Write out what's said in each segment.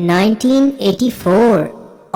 1984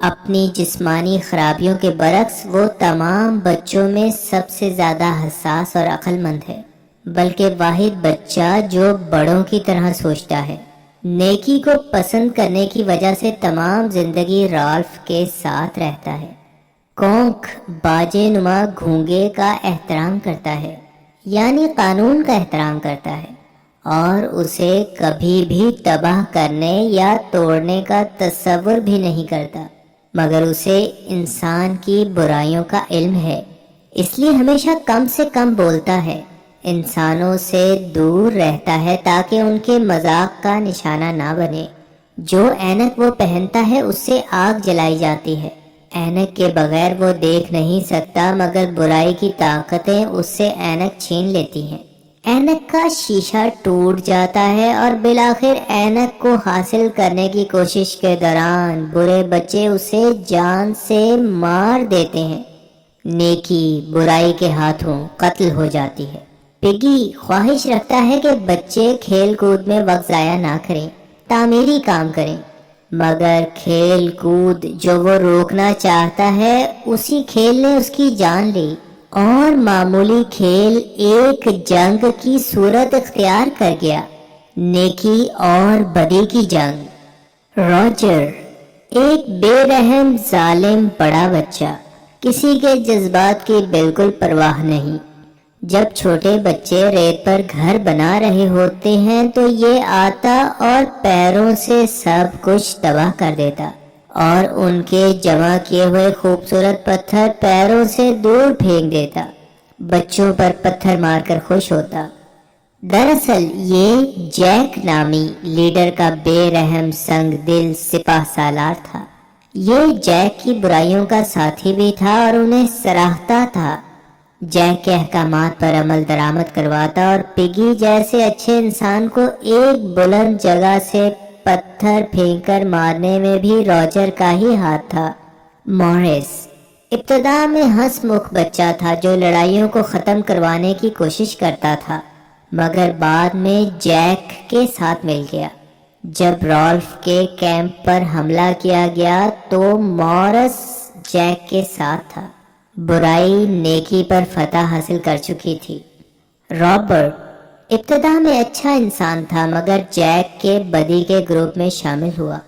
اپنی جسمانی خرابیوں کے برعکس وہ تمام بچوں میں سب سے زیادہ حساس اور عقل مند ہے، بلکہ واحد بچہ جو بڑوں کی طرح سوچتا ہے۔ نیکی کو پسند کرنے کی وجہ سے تمام زندگی رالف کے ساتھ رہتا ہے۔ کونک باجے نما گھونگے کا احترام کرتا ہے، یعنی قانون کا احترام کرتا ہے، اور اسے کبھی بھی تباہ کرنے یا توڑنے کا تصور بھی نہیں کرتا، مگر اسے انسان کی برائیوں کا علم ہے، اس لیے ہمیشہ کم سے کم بولتا ہے، انسانوں سے دور رہتا ہے تاکہ ان کے مذاق کا نشانہ نہ بنے۔ جو اینک وہ پہنتا ہے اس سے آگ جلائی جاتی ہے، اینک کے بغیر وہ دیکھ نہیں سکتا، مگر برائی کی طاقتیں اس سے اینک چھین لیتی ہیں۔ اینک کا شیشہ ٹوٹ جاتا ہے اور بالآخر اینک کو حاصل کرنے کی کوشش کے دوران برے بچے اسے جان سے مار دیتے ہیں۔ نیکی برائی کے ہاتھوں قتل ہو جاتی ہے۔ پگی خواہش رکھتا ہے کہ بچے کھیل کود میں وقت ضائع نہ کریں، تعمیری کام کریں، مگر کھیل کود جو وہ روکنا چاہتا ہے اسی کھیل نے اس کی جان لی، اور معمولی کھیل ایک جنگ کی صورت اختیار کر گیا، نیکی اور بدی کی جنگ۔ راجر ایک بے رحم ظالم بڑا بچہ، کسی کے جذبات کی بالکل پرواہ نہیں۔ جب چھوٹے بچے ریت پر گھر بنا رہے ہوتے ہیں تو یہ آتا اور پیروں سے سب کچھ تباہ کر دیتا اور ان کے جمع کیے ہوئے خوبصورت پتھر پیروں سے دور پھینک دیتا، بچوں پر پتھر مار کر خوش ہوتا۔ دراصل یہ جیک نامی لیڈر کا بے رحم سنگ دل سپاہ سالار تھا۔ یہ جیک کی برائیوں کا ساتھی بھی تھا اور انہیں سراہتا تھا۔ جیک کے احکامات پر عمل درآمد کرواتا اور پگی جیسے اچھے انسان کو ایک بلند جگہ سے پتھر پھینک کر مارنے میں بھی راجر کا ہی ہاتھ تھا۔ مورس ابتدا میں ہنس مکھ بچہ تھا جو لڑائیوں کو ختم کروانے کی کوشش کرتا تھا، مگر بعد میں جیک کے ساتھ مل گیا۔ جب رالف کے کیمپ پر حملہ کیا گیا تو مورس جیک کے ساتھ تھا۔ برائی نیکی پر فتح حاصل کر چکی تھی۔ رابرٹ ابتدا میں اچھا انسان تھا مگر جیک کے بدی کے گروپ میں شامل ہوا۔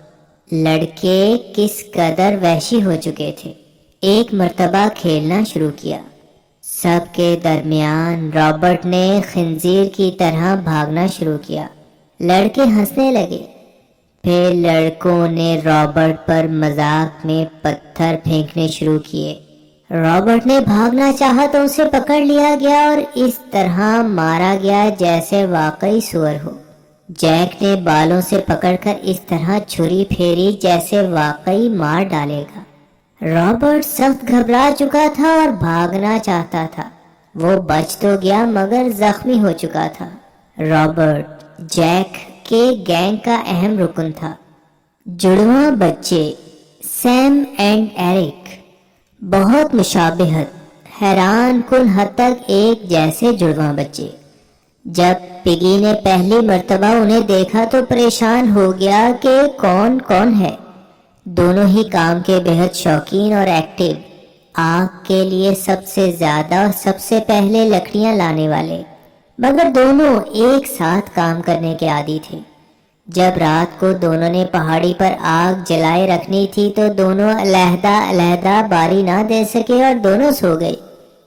لڑکے کس قدر وحشی ہو چکے تھے۔ ایک مرتبہ کھیلنا شروع کیا۔ سب کے درمیان رابرٹ نے خنزیر کی طرح بھاگنا شروع کیا۔ لڑکے ہنسنے لگے۔ پھر لڑکوں نے رابرٹ پر مذاق میں پتھر پھینکنے شروع کیے۔ رابرٹ نے بھاگنا چاہا تو اسے پکڑ لیا گیا اور اس طرح مارا گیا جیسے واقعی سور ہو۔ جیک نے بالوں سے پکڑ کر اس طرح چھری پھیری جیسے واقعی مار ڈالے گا۔ رابرٹ سخت گھبرا چکا تھا اور بھاگنا چاہتا تھا۔ وہ بچ تو گیا مگر زخمی ہو چکا تھا۔ رابرٹ جیک کے گینگ کا اہم رکن تھا۔ جڑواں بچے سیم اینڈ ایرک بہت مشابہت، حیران کن حد تک ایک جیسے جڑواں بچے۔ جب پگی نے پہلی مرتبہ انہیں دیکھا تو پریشان ہو گیا کہ کون کون ہے۔ دونوں ہی کام کے بہت شوقین اور ایکٹیو، آگ کے لیے سب سے زیادہ اور سب سے پہلے لکڑیاں لانے والے، مگر دونوں ایک ساتھ کام کرنے کے عادی تھے۔ جب رات کو دونوں نے پہاڑی پر آگ جلائے رکھنی تھی تو دونوں علیحدہ علیحدہ باری نہ دے سکے اور دونوں سو گئے،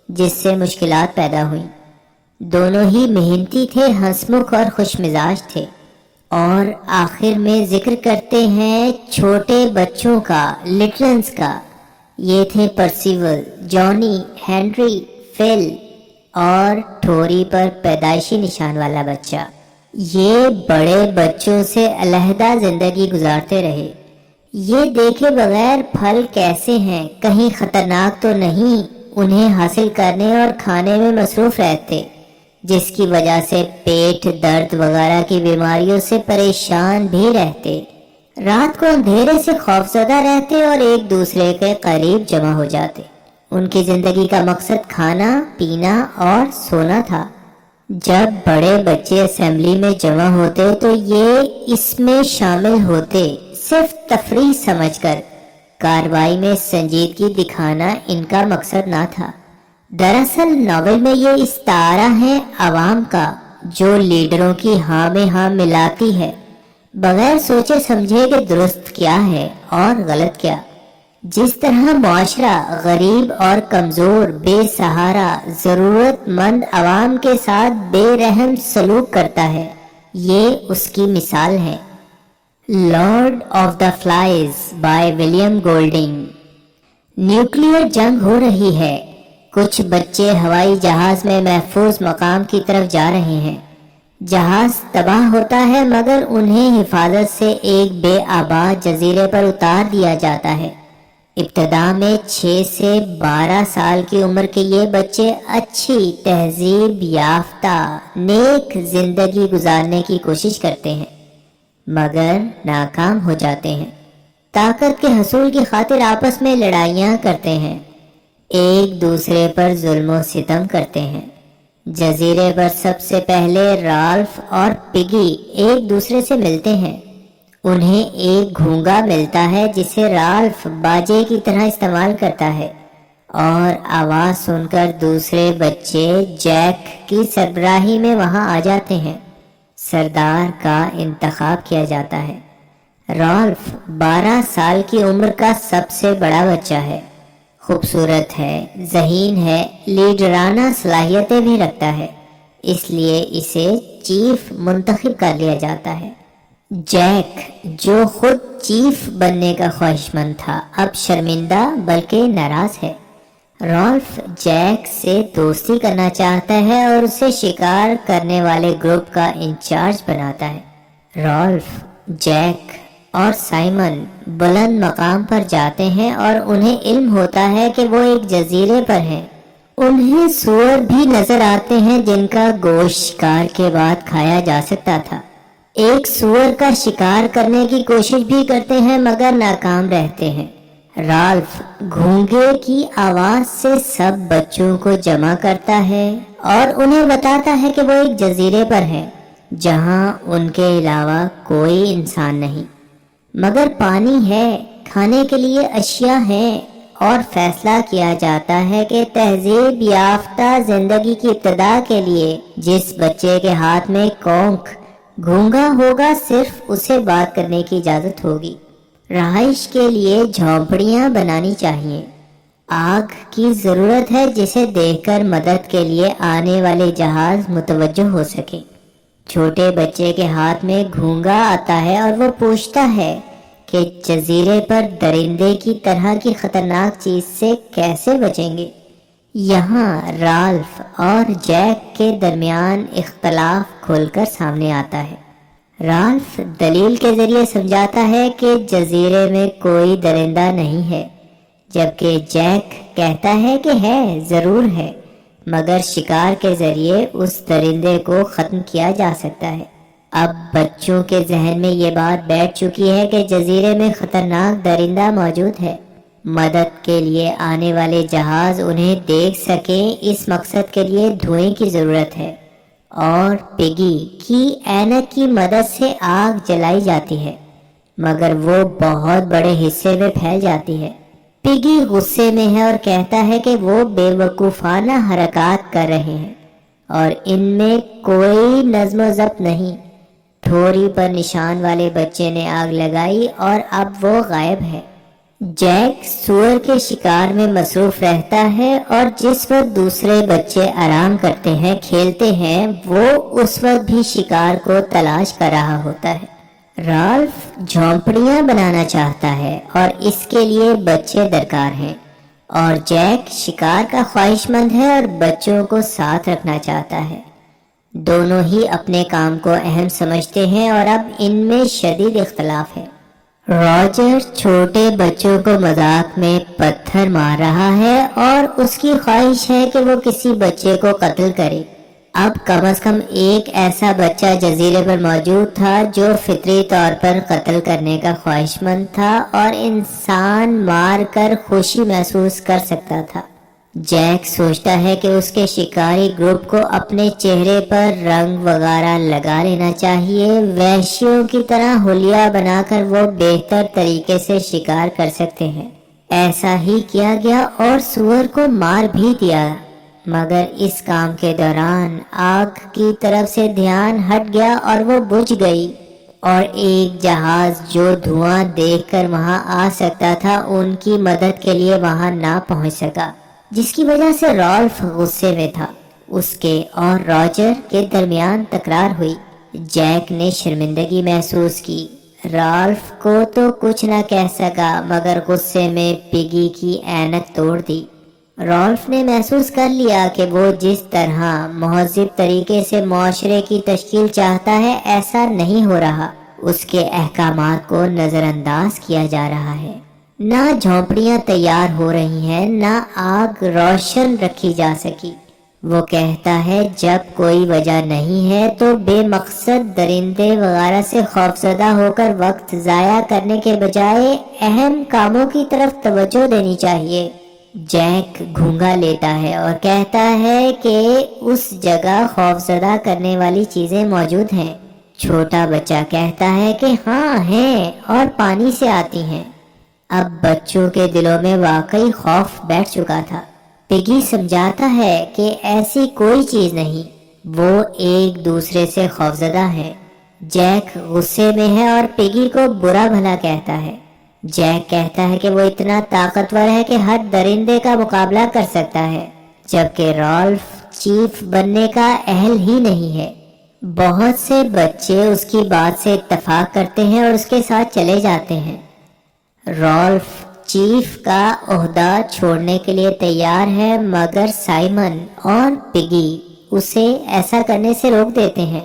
جس سے مشکلات پیدا ہوئیں۔ دونوں ہی محنتی تھے، ہنسمکھ اور خوش مزاج تھے۔ اور آخر میں ذکر کرتے ہیں چھوٹے بچوں کا، لٹلنز کا۔ یہ تھے پرسیول، جانی، ہینری، فل اور ٹھوری پر پیدائشی نشان والا بچہ۔ یہ بڑے بچوں سے علیحدہ زندگی گزارتے رہے۔ یہ دیکھے بغیر پھل کیسے ہیں، کہیں خطرناک تو نہیں، انہیں حاصل کرنے اور کھانے میں مصروف رہتے، جس کی وجہ سے پیٹ درد وغیرہ کی بیماریوں سے پریشان بھی رہتے۔ رات کو اندھیرے سے خوفزدہ رہتے اور ایک دوسرے کے قریب جمع ہو جاتے۔ ان کی زندگی کا مقصد کھانا، پینا اور سونا تھا۔ جب بڑے بچے اسمبلی میں جمع ہوتے تو یہ اس میں شامل ہوتے، صرف تفریح سمجھ کر۔ کارروائی میں سنجیدگی دکھانا ان کا مقصد نہ تھا۔ دراصل ناول میں یہ استعارہ ہے عوام کا جو لیڈروں کی ہاں میں ہاں ملاتی ہے، بغیر سوچے سمجھے کہ درست کیا ہے اور غلط کیا۔ جس طرح معاشرہ غریب اور کمزور، بے سہارا، ضرورت مند عوام کے ساتھ بے رحم سلوک کرتا ہے، یہ اس کی مثال ہے۔ Lord of the flies by William Golding. Nuclear جنگ ہو رہی ہے، کچھ بچے ہوائی جہاز میں محفوظ مقام کی طرف جا رہے ہیں۔ جہاز تباہ ہوتا ہے مگر انہیں حفاظت سے ایک بے آباد جزیرے پر اتار دیا جاتا ہے۔ ابتدا میں 6 سے 12 سال کی عمر کے یہ بچے اچھی تہذیب یافتہ نیک زندگی گزارنے کی کوشش کرتے ہیں مگر ناکام ہو جاتے ہیں۔ طاقت کے حصول کی خاطر آپس میں لڑائیاں کرتے ہیں، ایک دوسرے پر ظلم و ستم کرتے ہیں۔ جزیرے پر سب سے پہلے رالف اور پگی ایک دوسرے سے ملتے ہیں۔ انہیں ایک گھونگا ملتا ہے جسے رالف باجے کی طرح استعمال کرتا ہے، اور آواز سن کر دوسرے بچے جیک کی سربراہی میں وہاں آ جاتے ہیں۔ سردار کا انتخاب کیا جاتا ہے۔ رالف 12 سال کی عمر کا سب سے بڑا بچہ ہے، خوبصورت ہے، ذہین ہے، لیڈرانہ صلاحیتیں بھی رکھتا ہے، اس لیے اسے چیف منتخب کر لیا جاتا ہے۔ جیک جو خود چیف بننے کا خواہش مند تھا اب شرمندہ بلکہ ناراض ہے۔ رالف جیک سے دوستی کرنا چاہتا ہے اور اسے شکار کرنے والے گروپ کا انچارج بناتا ہے۔ رالف، جیک اور سائمن بلند مقام پر جاتے ہیں اور انہیں علم ہوتا ہے کہ وہ ایک جزیرے پر ہیں۔ انہیں سور بھی نظر آتے ہیں جن کا گوشت شکار کے بعد کھایا جا سکتا تھا۔ ایک سور کا شکار کرنے کی کوشش بھی کرتے ہیں مگر ناکام رہتے ہیں۔ رالف گھونگے کی آواز سے سب بچوں کو جمع کرتا ہے اور انہیں بتاتا ہے کہ وہ ایک جزیرے پر ہے جہاں ان کے علاوہ کوئی انسان نہیں، مگر پانی ہے، کھانے کے لیے اشیاء ہیں، اور فیصلہ کیا جاتا ہے کہ تہذیب یافتہ زندگی کی ابتدا کے لیے جس بچے کے ہاتھ میں کونک گھونگا ہوگا صرف اسے بات کرنے کی اجازت ہوگی۔ رہائش کے لیے جھونپڑیاں بنانی چاہیے۔ آگ کی ضرورت ہے جسے دیکھ کر مدد کے لیے آنے والے جہاز متوجہ ہو سکے۔ چھوٹے بچے کے ہاتھ میں گھونگا آتا ہے اور وہ پوچھتا ہے کہ جزیرے پر درندے کی طرح کی خطرناک چیز سے کیسے بچیں گے۔ یہاں رالف اور جیک کے درمیان اختلاف کھل کر سامنے آتا ہے۔ رالف دلیل کے ذریعے سمجھاتا ہے کہ جزیرے میں کوئی درندہ نہیں ہے، جبکہ جیک کہتا ہے کہ ہے، ضرور ہے، مگر شکار کے ذریعے اس درندے کو ختم کیا جا سکتا ہے۔ اب بچوں کے ذہن میں یہ بات بیٹھ چکی ہے کہ جزیرے میں خطرناک درندہ موجود ہے۔ مدد کے لیے آنے والے جہاز انہیں دیکھ سکیں، اس مقصد کے لیے دھوئیں کی ضرورت ہے، اور پگی کی اینک کی مدد سے آگ جلائی جاتی ہے، مگر وہ بہت بڑے حصے میں پھیل جاتی ہے۔ پگی غصے میں ہے اور کہتا ہے کہ وہ بے وقوفانہ حرکات کر رہے ہیں اور ان میں کوئی نظم و ضبط نہیں۔ ٹھوری پر نشان والے بچے نے آگ لگائی اور اب وہ غائب ہے۔ جیک سور کے شکار میں مصروف رہتا ہے اور جس وقت دوسرے بچے آرام کرتے ہیں، کھیلتے ہیں، وہ اس وقت بھی شکار کو تلاش کر رہا ہوتا ہے۔ رالف جھونپڑیاں بنانا چاہتا ہے اور اس کے لیے بچے درکار ہیں، اور جیک شکار کا خواہش مند ہے اور بچوں کو ساتھ رکھنا چاہتا ہے۔ دونوں ہی اپنے کام کو اہم سمجھتے ہیں اور اب ان میں شدید اختلاف ہے۔ راجر چھوٹے بچوں کو مذاق میں پتھر مار رہا ہے اور اس کی خواہش ہے کہ وہ کسی بچے کو قتل کرے۔ اب کم از کم ایک ایسا بچہ جزیرے پر موجود تھا جو فطری طور پر قتل کرنے کا خواہش مند تھا اور انسان مار کر خوشی محسوس کر سکتا تھا۔ جیک سوچتا ہے کہ اس کے شکاری گروپ کو اپنے چہرے پر رنگ وغیرہ لگا لینا چاہیے، وحشیوں کی طرح حلیہ بنا کر وہ بہتر طریقے سے شکار کر سکتے ہیں۔ ایسا ہی کیا گیا اور سور کو مار بھی دیا، مگر اس کام کے دوران آگ کی طرف سے دھیان ہٹ گیا اور وہ بجھ گئی، اور ایک جہاز جو دھواں دیکھ کر وہاں آ سکتا تھا ان کی مدد کے لیے وہاں نہ پہنچ سکا، جس کی وجہ سے رالف غصے میں تھا۔ اس کے اور راجر کے درمیان تکرار ہوئی۔ جیک نے شرمندگی محسوس کی۔ رالف کو تو کچھ نہ کہہ سکا مگر غصے میں پگی کی اینک توڑ دی۔ رالف نے محسوس کر لیا کہ وہ جس طرح مہذب طریقے سے معاشرے کی تشکیل چاہتا ہے ایسا نہیں ہو رہا، اس کے احکامات کو نظر انداز کیا جا رہا ہے۔ نہ جھونپڑیاں تیار ہو رہی ہیں، نہ آگ روشن رکھی جا سکی۔ وہ کہتا ہے جب کوئی وجہ نہیں ہے تو بے مقصد درندے وغیرہ سے خوفزدہ ہو کر وقت ضائع کرنے کے بجائے اہم کاموں کی طرف توجہ دینی چاہیے۔ جیک گھونگا لیتا ہے اور کہتا ہے کہ اس جگہ خوفزدہ کرنے والی چیزیں موجود ہیں۔ چھوٹا بچہ کہتا ہے کہ ہاں ہیں اور پانی سے آتی ہیں۔ اب بچوں کے دلوں میں واقعی خوف بیٹھ چکا تھا۔ پگی سمجھاتا ہے کہ ایسی کوئی چیز نہیں، وہ ایک دوسرے سے خوفزدہ ہے۔ جیک غصے میں ہے اور پگی کو برا بھلا کہتا ہے۔ جیک کہتا ہے کہ وہ اتنا طاقتور ہے کہ ہر درندے کا مقابلہ کر سکتا ہے، جبکہ رالف چیف بننے کا اہل ہی نہیں ہے۔ بہت سے بچے اس کی بات سے اتفاق کرتے ہیں اور اس کے ساتھ چلے جاتے ہیں۔ رالف چیف کا عہدہ چھوڑنے کے لیے تیار ہے مگر سائمن اور پگی اسے ایسا کرنے سے روک دیتے ہیں۔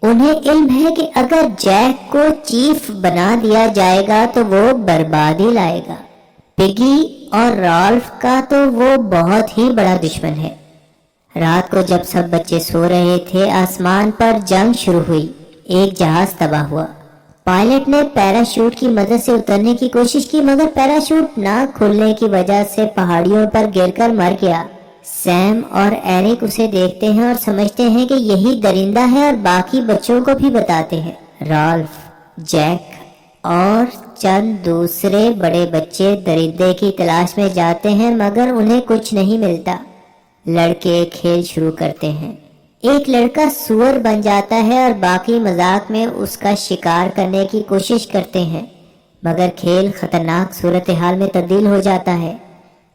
انہیں علم ہے کہ اگر جیک کو چیف بنا دیا جائے گا تو وہ بربادی لائے گا۔ پگی اور رالف کا تو وہ بہت ہی بڑا دشمن ہے۔ رات کو جب سب بچے سو رہے تھے آسمان پر جنگ شروع ہوئی۔ ایک جہاز تباہ ہوا۔ پائلٹ نے پیراشوٹ کی مدد سے اترنے کی کوشش کی مگر پیراشوٹ نہ کھلنے کی وجہ سے پہاڑیوں پر گر کر مر گیا۔ سیم اور ایرک اسے دیکھتے ہیں اور سمجھتے ہیں کہ یہی درندہ ہے اور باقی بچوں کو بھی بتاتے ہیں۔ رالف، جیک اور چند دوسرے بڑے بچے درندے کی تلاش میں جاتے ہیں مگر انہیں کچھ نہیں ملتا۔ لڑکے کھیل شروع کرتے ہیں۔ ایک لڑکا سور بن جاتا ہے اور باقی مذاق میں اس کا شکار کرنے کی کوشش کرتے ہیں مگر کھیل خطرناک صورتحال میں تبدیل ہو جاتا ہے۔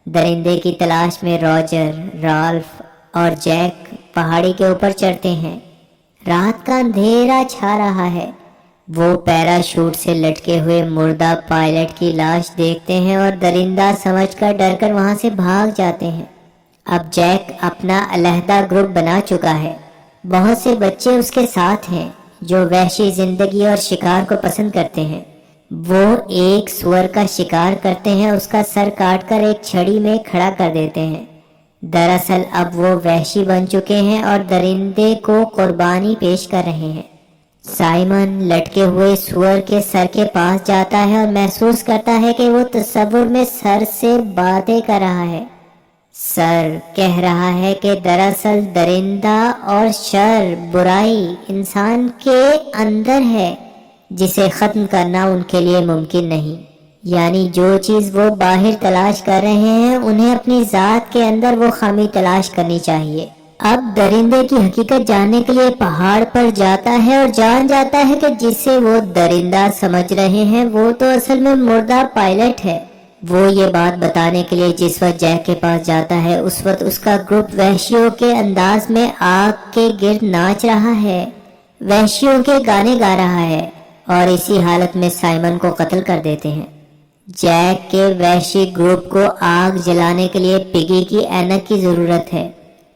درندے کی تلاش میں راجر، رالف اور جیک پہاڑی کے اوپر چڑھتے ہیں۔ رات کا اندھیرا چھا رہا ہے۔ وہ پیراشوٹ سے لٹکے ہوئے مردہ پائلٹ کی لاش دیکھتے ہیں اور درندہ سمجھ کر ڈر کر وہاں سے بھاگ جاتے ہیں۔ اب جیک اپنا علیحدہ گروپ بنا چکا ہے۔ بہت سے بچے اس کے ساتھ ہیں جو وحشی زندگی اور شکار کو پسند کرتے ہیں۔ وہ ایک سور کا شکار کرتے ہیں، اس کا سر کاٹ کر ایک چھڑی میں کھڑا کر دیتے ہیں۔ دراصل اب وہ وحشی بن چکے ہیں اور درندے کو قربانی پیش کر رہے ہیں۔ سائمن لٹکے ہوئے سور کے سر کے پاس جاتا ہے اور محسوس کرتا ہے کہ وہ تصور میں سر سے باتیں کر رہا ہے۔ سر کہہ رہا ہے کہ دراصل درندہ اور شر، برائی انسان کے اندر ہے جسے ختم کرنا ان کے لیے ممکن نہیں۔ یعنی جو چیز وہ باہر تلاش کر رہے ہیں انہیں اپنی ذات کے اندر وہ خامی تلاش کرنی چاہیے۔ اب درندے کی حقیقت جاننے کے لیے پہاڑ پر جاتا ہے اور جان جاتا ہے کہ جسے وہ درندہ سمجھ رہے ہیں وہ تو اصل میں مردہ پائلٹ ہے۔ وہ یہ بات بتانے کے لیے جس وقت جیک کے پاس جاتا ہے اس وقت اس کا گروپ وحشیوں کے انداز میں آگ کے گرد ناچ رہا ہے، وحشیوں کے گانے گا رہا ہے اور اسی حالت میں سائمن کو قتل کر دیتے ہیں۔ جیک کے وحشی گروپ کو آگ جلانے کے لیے پگی کی اینک کی ضرورت ہے۔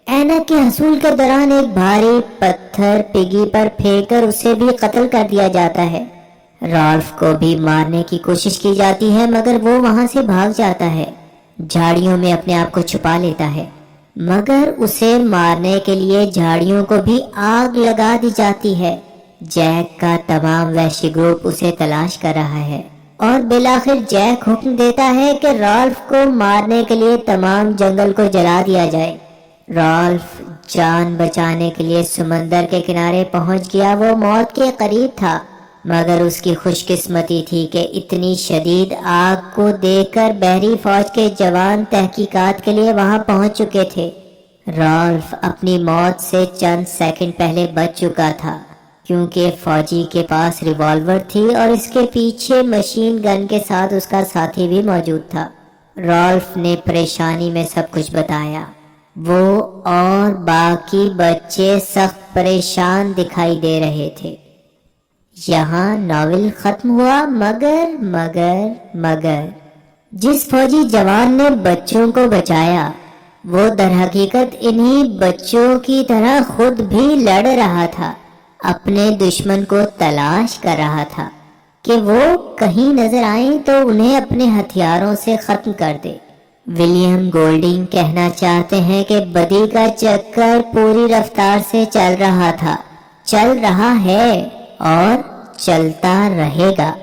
اینک کے حصول کے دوران ایک بھاری پتھر پگی پر پھینک کر اسے بھی قتل کر دیا جاتا ہے۔ رالف کو بھی مارنے کی کوشش کی جاتی ہے مگر وہ وہاں سے بھاگ جاتا ہے، جھاڑیوں میں اپنے آپ کو چھپا لیتا ہے، مگر اسے مارنے کے لیے جھاڑیوں کو بھی آگ لگا دی جاتی ہے۔ جیک کا تمام وحشی گروپ اسے تلاش کر رہا ہے۔ اور بالآخر جیک حکم دیتا ہے کہ رالف کو مارنے کے لیے تمام جنگل کو جلا دیا جائے۔ رالف جان بچانے کے لیے سمندر کے کنارے پہنچ گیا۔ وہ موت کے قریب تھا، مگر اس کی خوش قسمتی تھی کہ اتنی شدید آگ کو دیکھ کر بحری فوج کے جوان تحقیقات کے لیے وہاں پہنچ چکے تھے۔ رالف اپنی موت سے چند سیکنڈ پہلے بچ چکا تھا، کیونکہ فوجی کے پاس ریوالور تھی اور اس کے پیچھے مشین گن کے ساتھ اس کا ساتھی بھی موجود تھا۔ رالف نے پریشانی میں سب کچھ بتایا۔ وہ اور باقی بچے سخت پریشان دکھائی دے رہے تھے۔ یہاں ناول ختم ہوا، مگر جس فوجی جوان نے بچوں کو بچایا وہ در حقیقت انہی بچوں کی طرح خود بھی لڑ رہا تھا، اپنے دشمن کو تلاش کر رہا تھا کہ وہ کہیں نظر آئیں تو انہیں اپنے ہتھیاروں سے ختم کر دے۔ ولیم گولڈنگ کہنا چاہتے ہیں کہ بدی کا چکر پوری رفتار سے چل رہا تھا، چل رہا ہے اور چلتا رہے گا۔